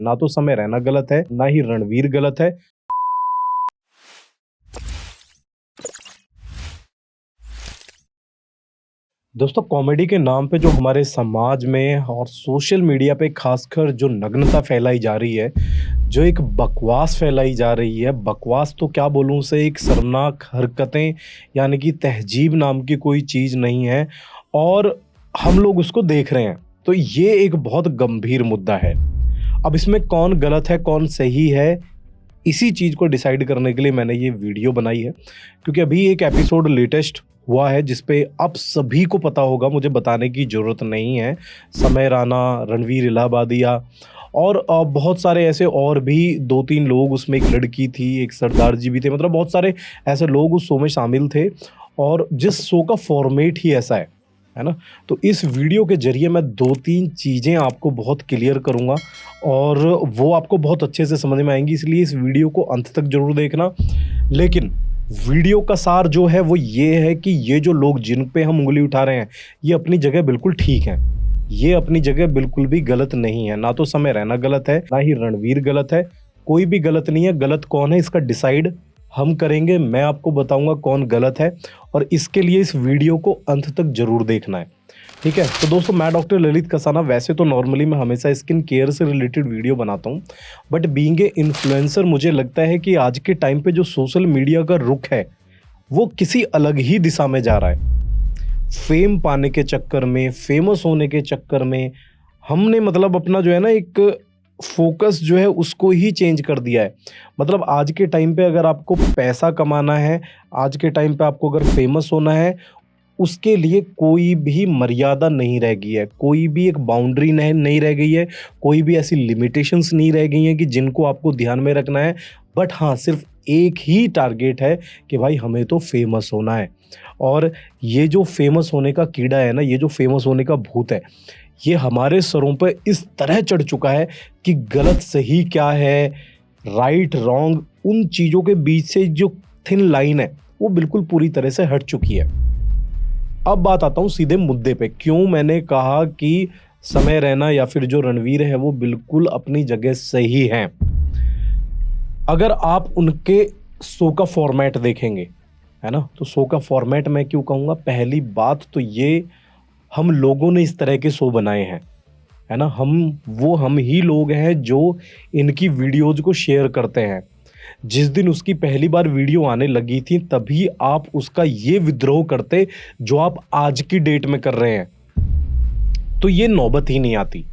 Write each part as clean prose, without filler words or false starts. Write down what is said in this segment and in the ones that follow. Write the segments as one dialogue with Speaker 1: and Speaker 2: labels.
Speaker 1: ना तो समय रैना गलत है, ना ही रणवीर गलत है। दोस्तों, कॉमेडी के नाम पे जो हमारे समाज में और सोशल मीडिया पे खासकर जो नग्नता फैलाई जा रही है, जो एक बकवास फैलाई जा रही है, बकवास तो क्या बोलूँ उसे, एक शर्मनाक हरकतें, यानी कि तहज़ीब नाम की कोई चीज़ नहीं है और हम लोग उसको देख रहे हैं। तो ये एक बहुत गंभीर मुद्दा है। अब इसमें कौन गलत है, कौन सही है, इसी चीज़ को डिसाइड करने के लिए मैंने ये वीडियो बनाई है, क्योंकि अभी एक एपिसोड लेटेस्ट हुआ है जिस पे आप सभी को पता होगा, मुझे बताने की ज़रूरत नहीं है। समय राणा, रणवीर इलाहाबादिया और बहुत सारे ऐसे और भी 2-3 लोग, उसमें एक लड़की थी, एक सरदार जी भी थे, मतलब बहुत सारे ऐसे लोग उस शो में शामिल थे और जिस शो का फॉर्मेट ही ऐसा है ना? तो इस वीडियो के ज़रिए मैं 2-3 चीज़ें आपको बहुत क्लियर करूँगा और वो आपको बहुत अच्छे से समझ में आएँगी, इसलिए इस वीडियो को अंत तक ज़रूर देखना। लेकिन वीडियो का सार जो है वो ये है कि ये जो लोग जिन पे हम उँगली उठा रहे हैं, ये अपनी जगह बिल्कुल ठीक हैं। ये अपनी जगह बिल्कुल भी गलत नहीं है। ना तो समय रैना गलत है, ना ही रणवीर गलत है। कोई भी गलत नहीं है। गलत कौन है इसका डिसाइड हम करेंगे। मैं आपको बताऊँगा कौन गलत है और इसके लिए इस वीडियो को अंत तक ज़रूर देखना है। ठीक है? तो दोस्तों, मैं डॉक्टर ललित कसाना, वैसे तो नॉर्मली मैं हमेशा स्किन केयर से रिलेटेड वीडियो बनाता हूँ, बट बीइंग ए इन्फ्लुएंसर मुझे लगता है कि आज के टाइम पे जो सोशल मीडिया का रुख है, वो किसी अलग ही दिशा में जा रहा है। फेम पाने के चक्कर में, फेमस होने के चक्कर में हमने मतलब अपना जो है ना एक फ़ोकस जो है उसको ही चेंज कर दिया है। मतलब आज के टाइम पे अगर आपको पैसा कमाना है, आज के टाइम पे आपको अगर फेमस होना है, उसके लिए कोई भी मर्यादा नहीं रह गई है, कोई भी एक बाउंड्री नहीं रह गई है, कोई भी ऐसी लिमिटेशंस नहीं रह गई हैं कि जिनको आपको ध्यान में रखना है। बट हाँ, सिर्फ़ एक ही टारगेट है कि भाई हमें तो फेमस होना है। और ये जो फेमस होने का कीड़ा है ना, ये जो फेमस होने का भूत है, ये हमारे सरों पे इस तरह चढ़ चुका है कि गलत सही क्या है, राइट रॉन्ग, उन चीज़ों के बीच से जो थिन लाइन है, वो बिल्कुल पूरी तरह से हट चुकी है। अब बात आता हूँ सीधे मुद्दे पे, क्यों मैंने कहा कि समय रैना या फिर जो रणवीर है वो बिल्कुल अपनी जगह सही हैं। अगर आप उनके शो का फॉर्मेट देखेंगे, है ना? तो शो का फॉर्मेट मैं क्यों कहूँगा, पहली बात तो ये, हम लोगों ने इस तरह के शो बनाए हैं, है ना? हम ही लोग हैं जो इनकी वीडियोज़ को शेयर करते हैं। जिस दिन उसकी पहली बार वीडियो आने लगी थी, तभी आप उसका ये विद्रोह करते जो आप आज की डेट में कर रहे हैं, तो ये नौबत ही नहीं आती,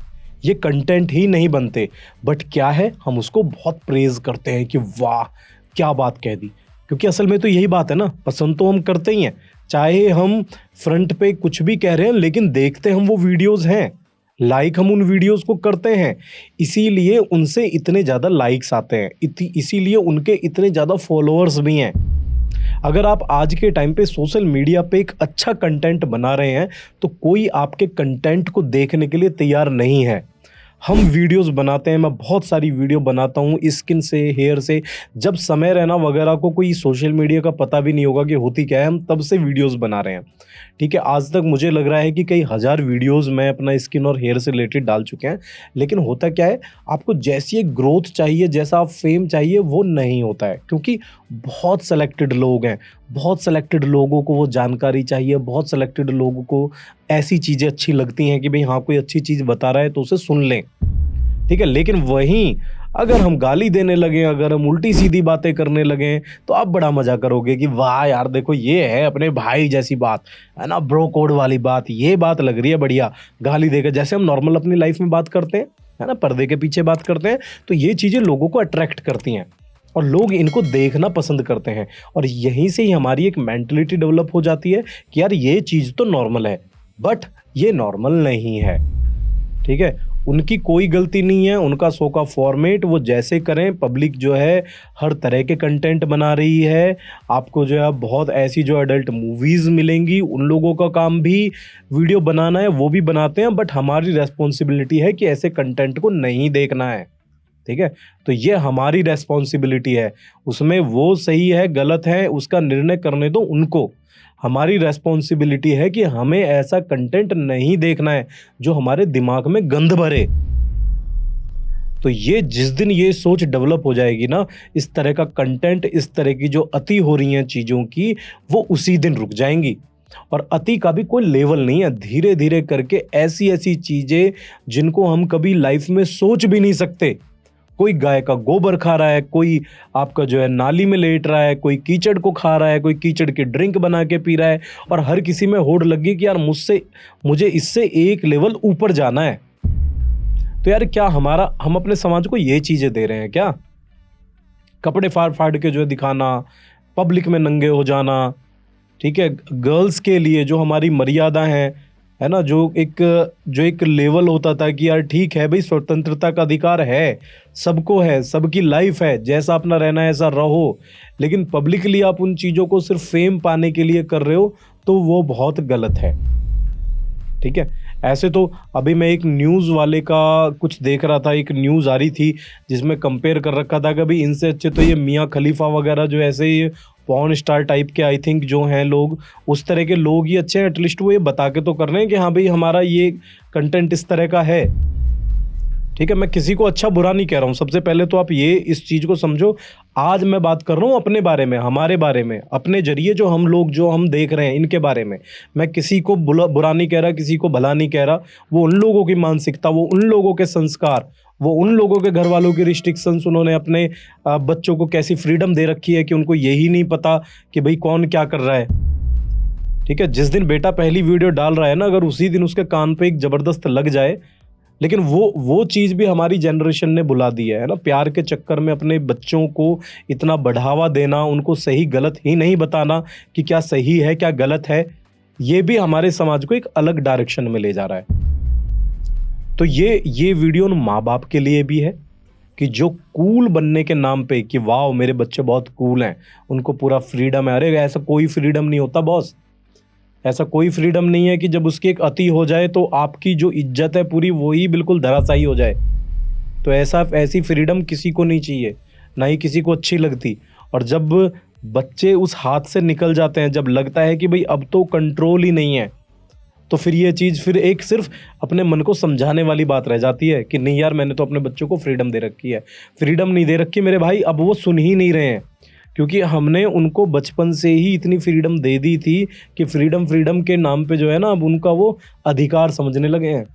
Speaker 1: ये कंटेंट ही नहीं बनते। बट क्या है, हम उसको बहुत प्रेज़ करते हैं कि वाह! क्या बात कह दी। क्योंकि असल में तो यही बात है ना, पसंद तो हम करते ही हैं। चाहे हम फ्रंट पे कुछ भी कह रहे हैं, लेकिन देखते हम वो वीडियोज़ हैं। लाइक हम उन वीडियोज़ को करते हैं, इसीलिए उनसे इतने ज़्यादा लाइक्स आते हैं, इसीलिए उनके इतने ज़्यादा फॉलोअर्स भी हैं। अगर आप आज के टाइम पे सोशल मीडिया पे एक अच्छा कंटेंट बना रहे हैं, तो कोई आपके कंटेंट को देखने के लिए तैयार नहीं है। हम वीडियोस बनाते हैं, मैं बहुत सारी वीडियो बनाता हूँ स्किन से, हेयर से। जब समय रैना वगैरह को कोई सोशल मीडिया का पता भी नहीं होगा कि होती क्या है, हम तब से वीडियोस बना रहे हैं। ठीक है, आज तक मुझे लग रहा है कि कई हज़ार वीडियोस मैं अपना स्किन और हेयर से रिलेटेड डाल चुके हैं। लेकिन होता क्या है, आपको जैसी एक ग्रोथ चाहिए, जैसा आप फेम चाहिए, वो नहीं होता है, क्योंकि बहुत सेलेक्टेड लोग हैं, बहुत सेलेक्टेड लोगों को वो जानकारी चाहिए, बहुत सेलेक्टेड लोगों को ऐसी चीज़ें अच्छी लगती हैं कि भाई हाँ, कोई अच्छी चीज़ बता रहा है तो उसे सुन लें। ठीक है, लेकिन वहीं अगर हम गाली देने लगें, अगर हम उल्टी-सीधी बातें करने लगें, तो आप बड़ा मज़ा करोगे कि वाह यार, देखो ये है अपने भाई जैसी बात, है ना? ब्रो कोड वाली बात, ये बात लग रही है बढ़िया। गाली देकर जैसे हम नॉर्मल अपनी लाइफ में बात करते हैं, है ना? पर्दे के पीछे बात करते हैं, तो ये चीज़ें लोगों को अट्रैक्ट करती हैं और लोग इनको देखना पसंद करते हैं और यहीं से ही हमारी एक मेंटालिटी डेवलप हो जाती है कि यार ये चीज़ तो नॉर्मल है, बट ये नॉर्मल नहीं है। ठीक है, उनकी कोई गलती नहीं है, उनका शो का फॉर्मेट वो जैसे करें, पब्लिक जो है हर तरह के कंटेंट बना रही है। आपको जो है बहुत ऐसी जो एडल्ट मूवीज़ मिलेंगी, उन लोगों का काम भी वीडियो बनाना है, वो भी बनाते हैं, बट हमारी रिस्पॉन्सिबिलिटी है कि ऐसे कंटेंट को नहीं देखना है। ठीक है, तो ये हमारी रिस्पॉन्सिबिलिटी है, उसमें वो सही है गलत है उसका निर्णय करने दो उनको। हमारी रिस्पॉन्सिबिलिटी है कि हमें ऐसा कंटेंट नहीं देखना है जो हमारे दिमाग में गंद भरे। तो ये जिस दिन ये सोच डेवलप हो जाएगी ना, इस तरह का कंटेंट, इस तरह की जो अति हो रही हैं चीज़ों की, वो उसी दिन रुक जाएँगी। और अति का भी कोई लेवल नहीं है, धीरे-धीरे करके ऐसी-ऐसी चीज़ें जिनको हम कभी लाइफ़ में सोच भी नहीं सकते। कोई गाय का गोबर खा रहा है, कोई आपका जो है नाली में लेट रहा है, कोई कीचड़ को खा रहा है, कोई कीचड़ की ड्रिंक बना के पी रहा है, और हर किसी में होड़ लग गई कि यार मुझे इससे एक लेवल ऊपर जाना है। तो यार क्या हम अपने समाज को ये चीज़ें दे रहे हैं क्या? कपड़े फाड़-फाड़ के जो है दिखाना, पब्लिक में नंगे हो जाना, ठीक है? गर्ल्स के लिए जो हमारी मर्यादा है ना? जो एक लेवल होता था कि यार ठीक है भई, स्वतंत्रता का अधिकार है, सबकी लाइफ़ है, जैसा अपना रहना है ऐसा रहो। लेकिन पब्लिकली आप उन चीज़ों को सिर्फ़ फ़ेम पाने के लिए कर रहे हो, तो वो बहुत गलत है। ठीक है? ऐसे तो अभी मैं एक न्यूज़ वाले का कुछ देख रहा था, एक न्यूज़ आ रही थी जिसमें कंपेयर कर रखा था कि भई इनसे अच्छे तो ये मियाँ खलीफा वगैरह जो ऐसे ही पॉर्न स्टार टाइप के आई थिंक जो हैं लोग, उस तरह के लोग ही अच्छे हैं। एटलीस्ट वो ये बता के तो कर रहे हैं कि हाँ भई हमारा ये कंटेंट इस तरह का है। ठीक है? मैं किसी को अच्छा बुरा नहीं कह रहा हूँ। सबसे पहले तो आप ये इस चीज़ को समझो, आज मैं बात कर रहा हूँ अपने बारे में, हमारे बारे में, अपने ज़रिए जो हम देख रहे हैं इनके बारे में। मैं किसी को बुरा नहीं कह रहा, किसी को भला नहीं कह रहा। वो उन लोगों की मानसिकता, वो उन लोगों के संस्कार, वो उन लोगों के घरवालों की रिस्ट्रिक्शंस, उन्होंने अपने बच्चों को कैसी फ्रीडम दे रखी है कि उनको यही नहीं पता कि भई कौन क्या कर रहा है। ठीक है? जिस दिन बेटा पहली वीडियो डाल रहा है ना, अगर उसी दिन उसके कान पे एक ज़बरदस्त लग जाए, लेकिन वो चीज़ भी हमारी जनरेशन ने भुला दी है ना? प्यार के चक्कर में अपने बच्चों को इतना बढ़ावा देना, उनको सही गलत ही नहीं बताना कि क्या सही है, क्या गलत है, ये भी हमारे समाज को एक अलग डायरेक्शन में ले जा रहा है। तो ये वीडियो उन माँ-बाप के लिए भी है कि जो कूल बनने के नाम पे कि वाओ मेरे बच्चे बहुत कूल हैं, उनको पूरा फ्रीडम है। अरे ऐसा कोई फ्रीडम नहीं होता बॉस। ऐसा कोई फ्रीडम नहीं है कि जब उसकी एक अति हो जाए तो आपकी जो इज्जत है पूरी वो ही बिल्कुल धराशायी हो जाए। तो ऐसी फ्रीडम किसी को नहीं चाहिए, ना ही किसी को अच्छी लगती। और जब बच्चे उस हाथ से निकल जाते हैं, जब लगता है कि भाई अब तो कंट्रोल ही नहीं है, तो फिर ये चीज़ फिर एक सिर्फ अपने मन को समझाने वाली बात रह जाती है कि नहीं यार मैंने तो अपने बच्चों को फ्रीडम दे रखी है। फ्रीडम नहीं दे रखी मेरे भाई, अब वो सुन ही नहीं रहे हैं, क्योंकि हमने उनको बचपन से ही इतनी फ्रीडम दे दी थी कि फ्रीडम के नाम पे जो है ना अब उनका वो अधिकार समझने लगे हैं।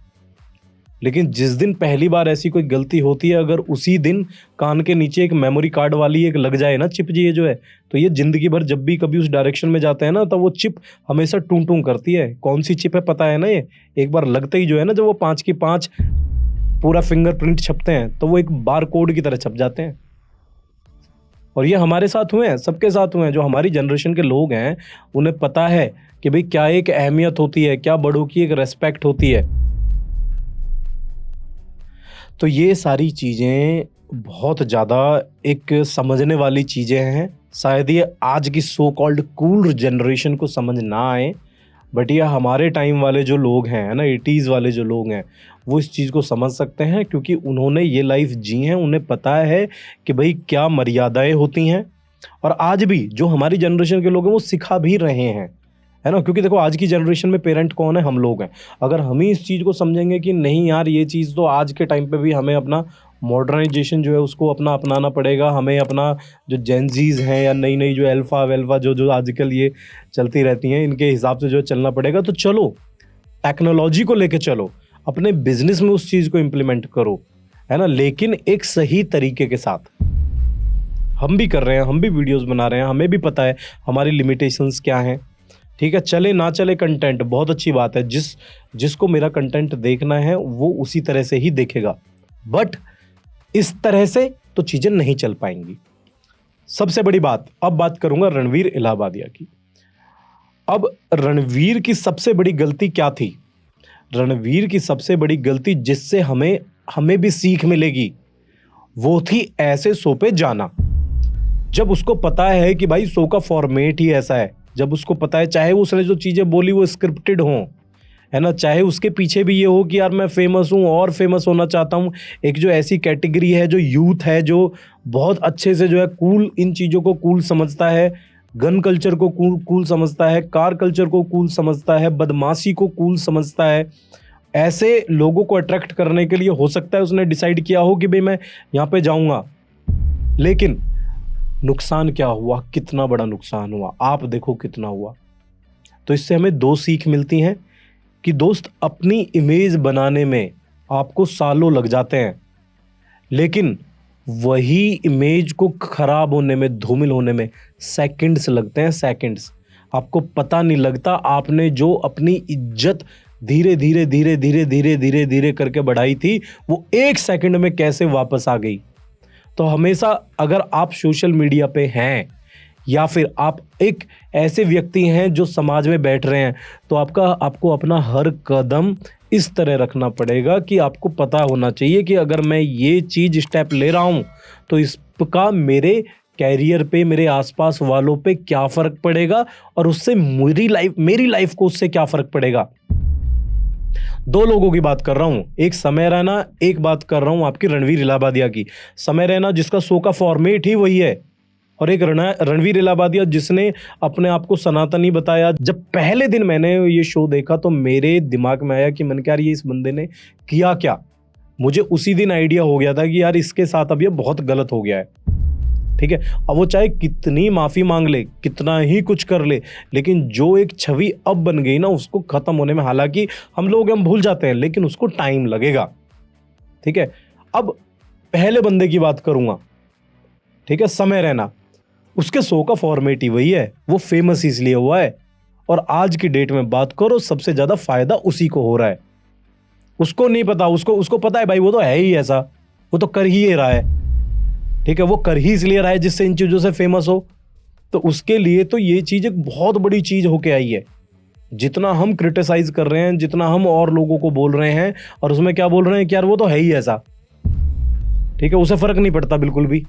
Speaker 1: लेकिन जिस दिन पहली बार ऐसी कोई गलती होती है, अगर उसी दिन कान के नीचे एक मेमोरी कार्ड वाली एक लग जाए ना चिप, ये जो है, तो ये ज़िंदगी भर जब भी कभी उस डायरेक्शन में जाते हैं ना, तो वो चिप हमेशा टूं-टूं करती है। कौन सी चिप है पता है ना ये? एक बार लगते ही जो है ना, जब वो 5 की 5 पूरा फिंगरप्रिंट छपते हैं, तो वो एक बारकोड की तरह छप जाते हैं। और ये हमारे साथ हुए हैं, सबके साथ हुए हैं। जो हमारी जनरेशन के लोग हैं, उन्हें पता है कि भई क्या एक अहमियत होती है, क्या बड़ों की एक रिस्पेक्ट होती है। तो ये सारी चीज़ें बहुत ज़्यादा एक समझने वाली चीज़ें हैं। शायद ये आज की सो कॉल्ड कूल जनरेशन को समझ ना आए, बट ये हमारे टाइम वाले जो लोग हैं, है ना, 80s वाले जो लोग हैं, वो इस चीज़ को समझ सकते हैं, क्योंकि उन्होंने ये लाइफ जी हैं। उन्हें पता है कि भाई क्या मर्यादाएँ होती हैं, और आज भी जो हमारी जनरेशन के लोग हैं वो सिखा भी रहे हैं, है ना? क्योंकि देखो आज की जनरेशन में पेरेंट कौन है? हम लोग हैं। अगर हम ही इस चीज़ को समझेंगे कि नहीं यार ये चीज़ तो आज के टाइम पे भी हमें अपना मॉडर्नाइजेशन जो है उसको अपनाना पड़ेगा, हमें अपना जो जेन ज़ीज़ हैं या नई-नई जो अल्फ़ा-वेल्फ़ा जो आजकल ये चलती रहती हैं, इनके हिसाब से जो है चलना पड़ेगा, तो चलो, टेक्नोलॉजी को लेके चलो, अपने बिज़नेस में उस चीज़ को इम्प्लीमेंट करो, है ना? लेकिन एक सही तरीके के साथ। हम भी कर रहे हैं, हम भी वीडियोज़ बना रहे हैं, हमें भी पता है हमारी लिमिटेशंस क्या हैं। ठीक है, चले ना चले कंटेंट बहुत अच्छी बात है। जिसको मेरा कंटेंट देखना है वो उसी तरह से ही देखेगा, बट इस तरह से तो चीज़ें नहीं चल पाएंगी। सबसे बड़ी बात, अब बात करूंगा रणवीर इलाहाबादिया की। अब रणवीर की सबसे बड़ी गलती क्या थी? रणवीर की सबसे बड़ी गलती जिससे हमें भी सीख मिलेगी, वो थी ऐसे शो पे जाना। जब उसको पता है कि भाई शो का फॉर्मेट ही ऐसा है, जब उसको पता है चाहे उसने जो चीज़ें बोली वो स्क्रिप्टेड हों, है ना, चाहे उसके पीछे भी ये हो कि यार मैं फेमस हूँ और फेमस होना चाहता हूँ। एक जो ऐसी कैटेगरी है जो यूथ है, जो बहुत अच्छे से जो है कूल, इन चीज़ों को कूल समझता है, गन कल्चर को कूल समझता है, कार कल्चर को कूल समझता है, बदमाशी को कूल समझता है, ऐसे लोगों को अट्रैक्ट करने के लिए हो सकता है उसने डिसाइड किया हो कि भाई मैं यहाँ पे जाऊंगा, लेकिन नुकसान क्या हुआ, कितना बड़ा नुकसान हुआ, आप देखो कितना हुआ। तो इससे हमें दो सीख मिलती हैं कि दोस्त, अपनी इमेज बनाने में आपको सालों लग जाते हैं, लेकिन वही इमेज को खराब होने में, धूमिल होने में सेकंड्स लगते हैं, सेकंड्स। आपको पता नहीं लगता आपने जो अपनी इज्जत धीरे धीरे धीरे धीरे धीरे धीरे धीरे करके बढ़ाई थी, वो एक सेकंड में कैसे वापस आ गई। तो हमेशा अगर आप सोशल मीडिया पे हैं या फिर आप एक ऐसे व्यक्ति हैं जो समाज में बैठ रहे हैं, तो आपको अपना हर कदम इस तरह रखना पड़ेगा कि आपको पता होना चाहिए कि अगर मैं ये चीज़ स्टेप ले रहा हूँ तो इसका मेरे कैरियर पे, मेरे आसपास वालों पे क्या फ़र्क पड़ेगा और उससे मेरी लाइफ को उससे क्या फ़र्क पड़ेगा। दो लोगों की बात कर रहा हूँ, एक समय रैना, एक बात कर रहा हूँ आपकी रणवीर इलाहाबादिया की। समय रैना जिसका शो का फॉर्मेट ही वही है, और एक रणवीर इलाहाबादिया जिसने अपने आप को सनातनी बताया। जब पहले दिन मैंने ये शो देखा तो मेरे दिमाग में आया कि मैंने कहा यार ये इस बंदे ने किया क्या। मुझे उसी दिन आइडिया हो गया था कि यार इसके साथ अब ये बहुत गलत हो गया है। ठीक है, अब वो चाहे कितनी माफ़ी मांग ले, कितना ही कुछ कर ले, लेकिन जो एक छवि अब बन गई ना, उसको ख़त्म होने में, हालांकि हम भूल जाते हैं लेकिन उसको टाइम लगेगा। ठीक है, अब पहले बंदे की बात करूँगा, ठीक है, समय रैना। उसके शो का फॉर्मेट ही वही है, वो फेमस इसलिए हुआ है, और आज की डेट में बात करो सबसे ज़्यादा फायदा उसी को हो रहा है। उसको नहीं पता, उसको पता है भाई वो तो है ही ऐसा, वो तो कर ही रहा है। ठीक है, वो कर ही इसलिए रहा है जिससे इन चीज़ों से फेमस हो। तो उसके लिए तो ये चीज़ एक बहुत बड़ी चीज़ होके आई है। जितना हम क्रिटिसाइज कर रहे हैं, जितना हम और लोगों को बोल रहे हैं, और उसमें क्या बोल रहे हैं कि यार वो तो है ही ऐसा, ठीक है, उसे फर्क नहीं पड़ता बिल्कुल भी।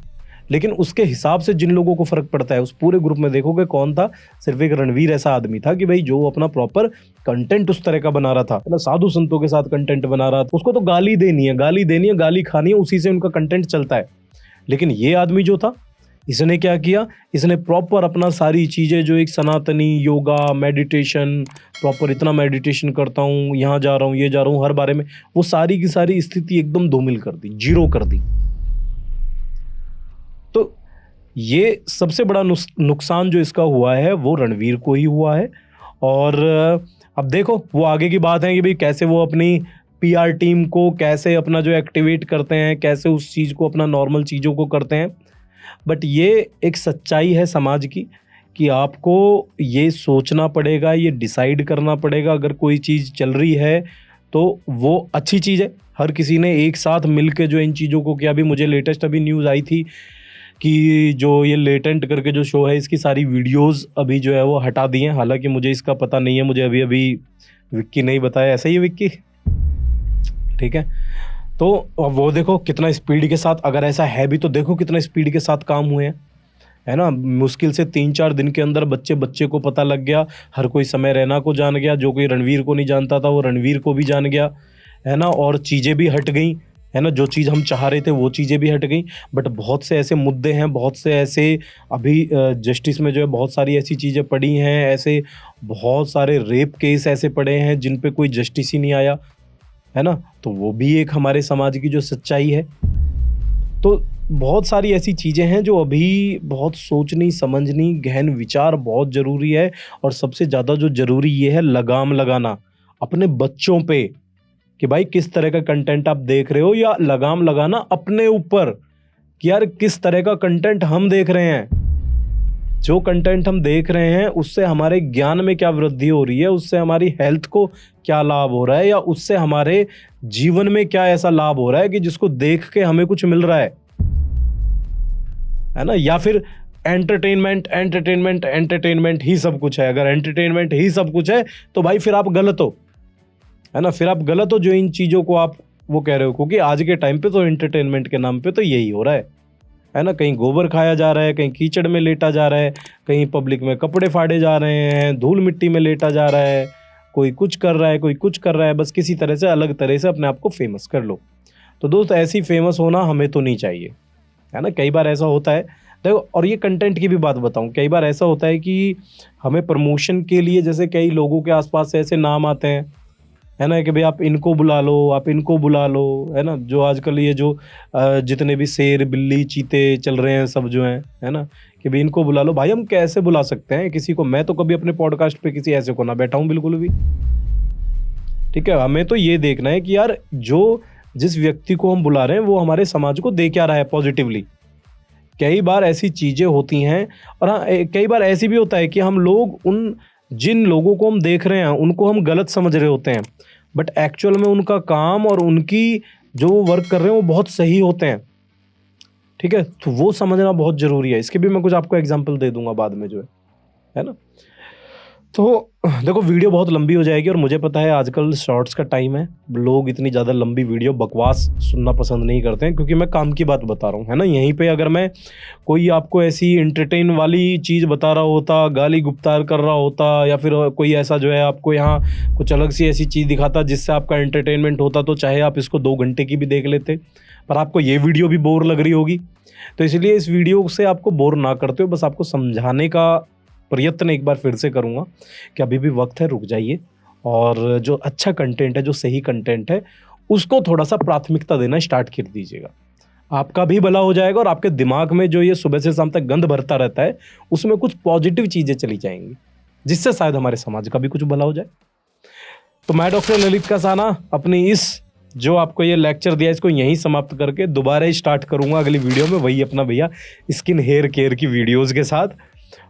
Speaker 1: लेकिन उसके हिसाब से जिन लोगों को फर्क पड़ता है, उस पूरे ग्रुप में देखोगे कौन था, सिर्फ एक रणवीर ऐसा आदमी था कि भाई जो अपना प्रॉपर कंटेंट उस तरह का बना रहा था, मतलब साधु संतों के साथ कंटेंट बना रहा था। उसको तो गाली देनी है, गाली खानी है, उसी से उनका कंटेंट चलता है। लेकिन ये आदमी जो था, इसने क्या किया, इसने प्रॉपर अपना सारी चीज़ें जो एक सनातनी योगा, मेडिटेशन, प्रॉपर इतना मेडिटेशन करता हूँ, यहाँ जा रहा हूँ, ये जा रहा हूँ, हर बारे में वो सारी की सारी स्थिति एकदम धूमिल कर दी, जीरो कर दी। तो ये सबसे बड़ा नुकसान जो इसका हुआ है वो रणवीर को ही हुआ है। और अब देखो वो आगे की बात है कि भाई कैसे वो अपनी पीआर टीम को कैसे अपना जो एक्टिवेट करते हैं, कैसे उस चीज़ को अपना नॉर्मल चीज़ों को करते हैं। बट ये एक सच्चाई है समाज की कि आपको ये सोचना पड़ेगा, ये डिसाइड करना पड़ेगा, अगर कोई चीज़ चल रही है तो वो अच्छी चीज़ है। हर किसी ने एक साथ मिल के जो इन चीज़ों को किया। अभी मुझे लेटेस्ट अभी न्यूज़ आई थी कि जो ये लेटेंट करके जो शो है, इसकी सारी वीडियोज़ अभी जो है वो हटा दी हैं। हालांकि मुझे इसका पता नहीं है, मुझे अभी विक्की नहीं बताया। ऐसा ही है विक्की, ठीक है। तो अब वो देखो कितना स्पीड के साथ, अगर ऐसा है भी तो देखो कितना स्पीड के साथ काम हुए हैं, है ना। मुश्किल से 3-4 दिन के अंदर बच्चे को पता लग गया, हर कोई समय रैना को जान गया, जो कोई रणवीर को नहीं जानता था वो रणवीर को भी जान गया, है ना। और चीज़ें भी हट गई, है ना, जो चीज़ हम चाह रहे थे वो चीज़ें भी हट गई। बट बहुत से ऐसे मुद्दे हैं, बहुत से ऐसे अभी जस्टिस में जो है बहुत सारी ऐसी चीज़ें पड़ी हैं, ऐसे बहुत सारे रेप केस ऐसे पड़े हैं जिन पे कोई जस्टिस ही नहीं आया, है ना। तो वो भी एक हमारे समाज की जो सच्चाई है। तो बहुत सारी ऐसी चीज़ें हैं जो अभी बहुत सोचनी समझनी, गहन विचार बहुत ज़रूरी है। और सबसे ज़्यादा जो ज़रूरी ये है लगाम लगाना अपने बच्चों पे कि भाई किस तरह का कंटेंट आप देख रहे हो, या लगाम लगाना अपने ऊपर कि यार किस तरह का कंटेंट हम देख रहे हैं। जो कंटेंट हम देख रहे हैं उससे हमारे ज्ञान में क्या वृद्धि हो रही है, उससे हमारी हेल्थ को क्या लाभ हो रहा है, या उससे हमारे जीवन में क्या ऐसा लाभ हो रहा है कि जिसको देख के हमें कुछ मिल रहा है ना। या फिर एंटरटेनमेंट ही सब कुछ है। अगर एंटरटेनमेंट ही सब कुछ है तो भाई फिर आप गलत हो, है ना। फिर आप गलत हो जो इन चीज़ों को आप वो कह रहे हो, क्योंकि आज के टाइम पे तो एंटरटेनमेंट के नाम पे तो यही हो रहा है ना। कहीं गोबर खाया जा रहा है, कहीं कीचड़ में लेटा जा रहा है, कहीं पब्लिक में कपड़े फाड़े जा रहे हैं, धूल मिट्टी में लेटा जा रहा है, कोई कुछ कर रहा है, कोई कुछ कर रहा है। बस किसी तरह से अलग तरह से अपने आप को फेमस कर लो। तो दोस्त ऐसी फेमस होना हमें तो नहीं चाहिए, है ना। कई बार ऐसा होता है, देखो, और ये कंटेंट की भी बात बताऊं, कई बार ऐसा होता है कि हमें प्रमोशन के लिए जैसे कई लोगों के आसपास से ऐसे नाम आते हैं, है ना? कि भाई आप इनको बुला लो, आप इनको बुला लो, है ना? जो आजकल ये जो जितने भी शेर, बिल्ली, चीते चल रहे हैं सब जो हैं, है ना? कि भाई इनको बुला लो। भाई हम कैसे बुला सकते हैं किसी को? मैं तो कभी अपने पॉडकास्ट पे किसी ऐसे को ना बैठाऊँ बिल्कुल भी। ठीक है? हमें तो ये देखना है कि यार जो जिस व्यक्ति को हम बुला रहे हैं वो हमारे समाज को दे क्या रहा है पॉजिटिवली। कई बार ऐसी चीज़ें होती हैं और हाँ, कई बार ऐसी भी होता है कि हम लोग उन जिन लोगों को हम देख रहे हैं उनको हम गलत समझ रहे होते हैं। बट एक्चुअल में उनका काम और उनकी जो वो वर्क कर रहे हैं वो बहुत सही होते हैं। ठीक है? तो वो समझना बहुत ज़रूरी है। इसके भी मैं कुछ आपको एग्ज़ाम्पल दे दूँगा बाद में जो है ना? तो देखो वीडियो बहुत लंबी हो जाएगी और मुझे पता है आजकल शॉर्ट्स का टाइम है। लोग इतनी ज़्यादा लंबी वीडियो बकवास सुनना पसंद नहीं करते हैं क्योंकि मैं काम की बात बता रहा हूँ, है ना? यहीं पे अगर मैं कोई आपको ऐसी एंटरटेन वाली चीज़ बता रहा होता, गाली-गुप्तार कर रहा होता या फिर कोई ऐसा जो है आपको यहाँ कुछ अलग सी ऐसी चीज़ दिखाता जिससे आपका एंटरटेनमेंट होता तो चाहे आप इसको 2 घंटे की भी देख लेते। पर आपको ये वीडियो भी बोर लग रही होगी। तो इसलिए इस वीडियो से आपको बोर ना करते हुए बस आपको समझाने का प्रयत्न एक बार फिर से करूँगा कि अभी भी वक्त है, रुक जाइए और जो अच्छा कंटेंट है, जो सही कंटेंट है, उसको थोड़ा-सा प्राथमिकता देना स्टार्ट कर दीजिएगा। आपका भी भला हो जाएगा और आपके दिमाग में जो ये सुबह से शाम तक गंद भरता रहता है, उसमें कुछ पॉजिटिव चीज़ें चली जाएँगी, जिससे शायद हमारे समाज का भी कुछ भला हो जाए। तो मैं डॉक्टर ललित कसाना अपनी इस जो आपको ये लेक्चर दिया इसको यहीं समाप्त करके दोबारा स्टार्ट करूँगा अगली वीडियो में, वही अपना भैया स्किन हेयर केयर की वीडियोज़ के साथ।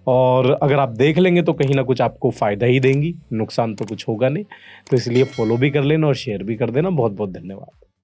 Speaker 1: और अगर आप देख लेंगे तो कहीं ना कुछ आपको फ़ायदा ही देंगी, नुकसान तो कुछ होगा नहीं। तो इसलिए फॉलो भी कर लेना और शेयर भी कर देना। बहुत बहुत धन्यवाद।